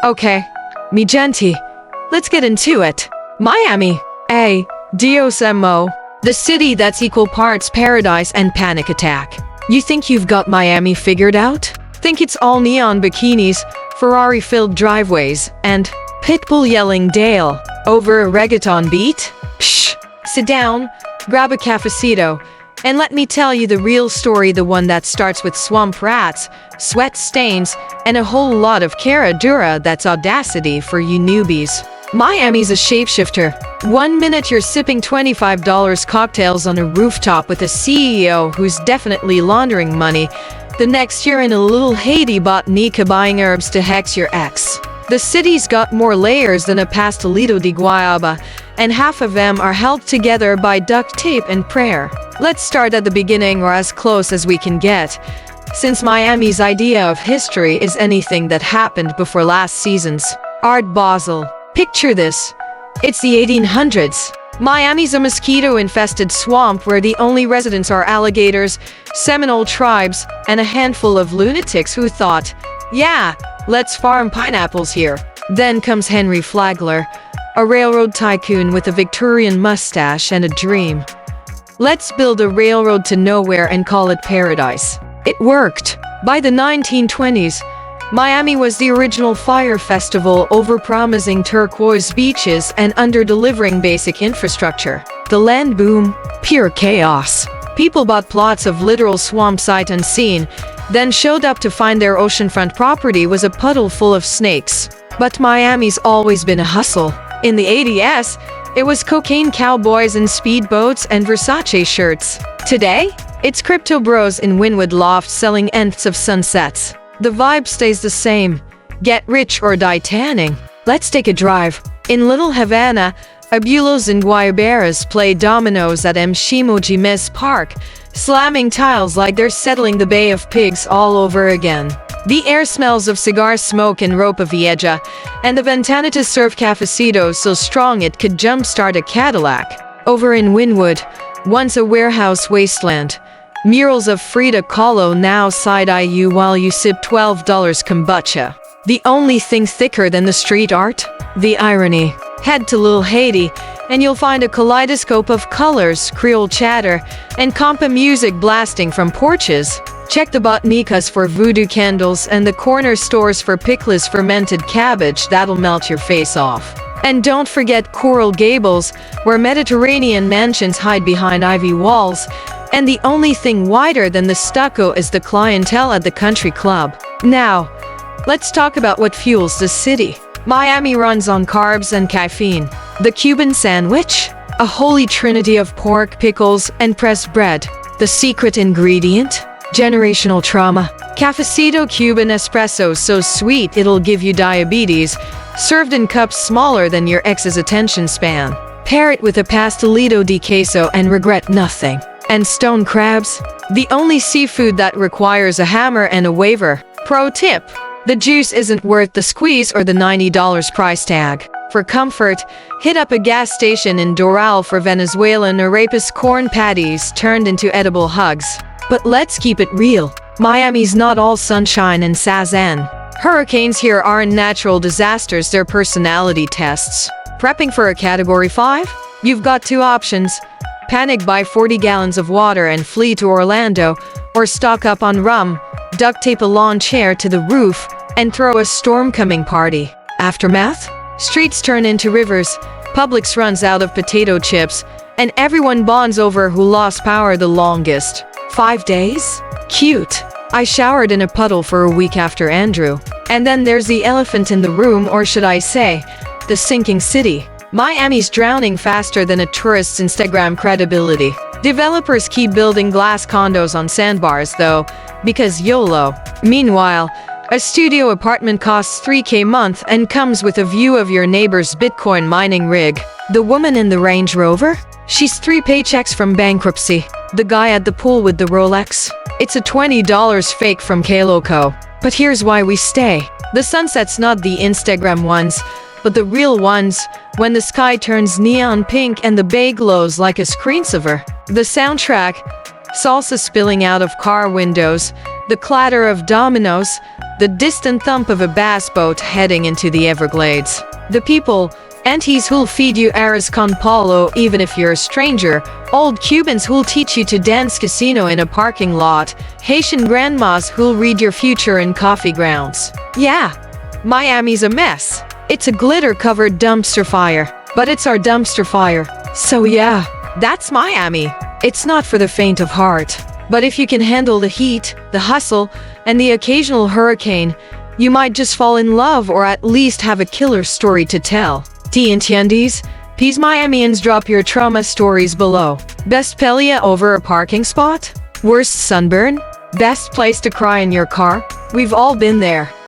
Okay, mi gente, let's get into it. Miami, Dios amo. The city that's equal parts paradise and panic attack. You think you've got Miami figured out? Think it's all neon bikinis, Ferrari-filled driveways, and pitbull yelling Dale over a reggaeton beat? Psh! Sit down, grab a cafecito, and let me tell you the real story, the one that starts with swamp rats, sweat stains, and a whole lot of cara dura. That's audacity for you newbies. Miami's a shapeshifter. 1 minute you're sipping $25 cocktails on a rooftop with a CEO who's definitely laundering money. The next you're in a little Haiti botanica buying herbs to hex your ex. The city's got more layers than a pastelito de guayaba, and half of them are held together by duct tape and prayer. Let's start at the beginning, or as close as we can get, since Miami's idea of history is anything that happened before last season's Art Basel. Picture this. It's the 1800s. Miami's a mosquito-infested swamp where the only residents are alligators, Seminole tribes, and a handful of lunatics who thought, yeah, let's farm pineapples here. Then comes Henry Flagler, a railroad tycoon with a Victorian mustache and a dream. Let's build a railroad to nowhere and call it paradise. It worked. By the 1920s, Miami was the original fire festival, overpromising turquoise beaches and under-delivering basic infrastructure. The land boom, pure chaos. People bought plots of literal swamp sight unseen, then showed up to find their oceanfront property was a puddle full of snakes. But Miami's always been a hustle. In the 80s, it was cocaine cowboys and speedboats and Versace shirts. Today, it's crypto bros in Wynwood lofts selling nths of sunsets. The vibe stays the same. Get rich or die tanning. Let's take a drive. In Little Havana, abuelos and guayaberas play dominoes at Mshimoji Mez Park, slamming tiles like they're settling the Bay of Pigs all over again. The air smells of cigar smoke and ropa vieja, and the ventanitas serve cafecitos so strong it could jumpstart a Cadillac. Over in Wynwood, once a warehouse wasteland, murals of Frida Kahlo now side-eye you while you sip $12 kombucha. The only thing thicker than the street art? The irony. Head to Little Haiti, and you'll find a kaleidoscope of colors, Creole chatter, and compa music blasting from porches. Check the botanicas for voodoo candles and the corner stores for pickless fermented cabbage that'll melt your face off. And don't forget Coral Gables, where Mediterranean mansions hide behind ivy walls, and the only thing whiter than the stucco is the clientele at the country club. Now, let's talk about what fuels the city. Miami runs on carbs and caffeine. The Cuban sandwich? A holy trinity of pork, pickles, and pressed bread. The secret ingredient? Generational trauma. Cafecito Cuban espresso so sweet it'll give you diabetes, served in cups smaller than your ex's attention span. Pair it with a pastelito de queso and regret nothing. And stone crabs? The only seafood that requires a hammer and a waiver. Pro tip: the juice isn't worth the squeeze or the $90 price tag. For comfort, hit up a gas station in Doral for Venezuelan Arepas corn patties turned into edible hugs. But let's keep it real. Miami's not all sunshine and sazan. Hurricanes here aren't natural disasters, they're personality tests. Prepping for a Category 5? You've got two options. Panic, buy 40 gallons of water and flee to Orlando, or stock up on rum, duct tape a lawn chair to the roof, and throw a storm-coming party. Aftermath? Streets turn into rivers, Publix runs out of potato chips, and everyone bonds over who lost power the longest. 5 days? Cute. I showered in a puddle for a week after Andrew. And then there's the elephant in the room, or should I say, the sinking city. Miami's drowning faster than a tourist's Instagram credibility. Developers keep building glass condos on sandbars though, because YOLO. Meanwhile, a studio apartment costs $3K a month and comes with a view of your neighbor's Bitcoin mining rig. The woman in the Range Rover? She's 3 paychecks from bankruptcy. The guy at the pool with the Rolex? It's a $20 fake from K-Loco. But here's why we stay. The sunset's not the Instagram ones, but the real ones, when the sky turns neon pink and the bay glows like a screensaver. The soundtrack, salsa spilling out of car windows, the clatter of dominoes, the distant thump of a bass boat heading into the Everglades. The people, aunties who'll feed you arroz con polo even if you're a stranger, old Cubans who'll teach you to dance casino in a parking lot, Haitian grandmas who'll read your future in coffee grounds. Yeah, Miami's a mess. It's a glitter-covered dumpster fire, but it's our dumpster fire. So yeah, that's Miami. It's not for the faint of heart. But if you can handle the heat, the hustle, and the occasional hurricane, you might just fall in love or at least have a killer story to tell. ¿Te entiendes? Please Miamians, drop your trauma stories below. Best pelea over a parking spot? Worst sunburn? Best place to cry in your car? We've all been there.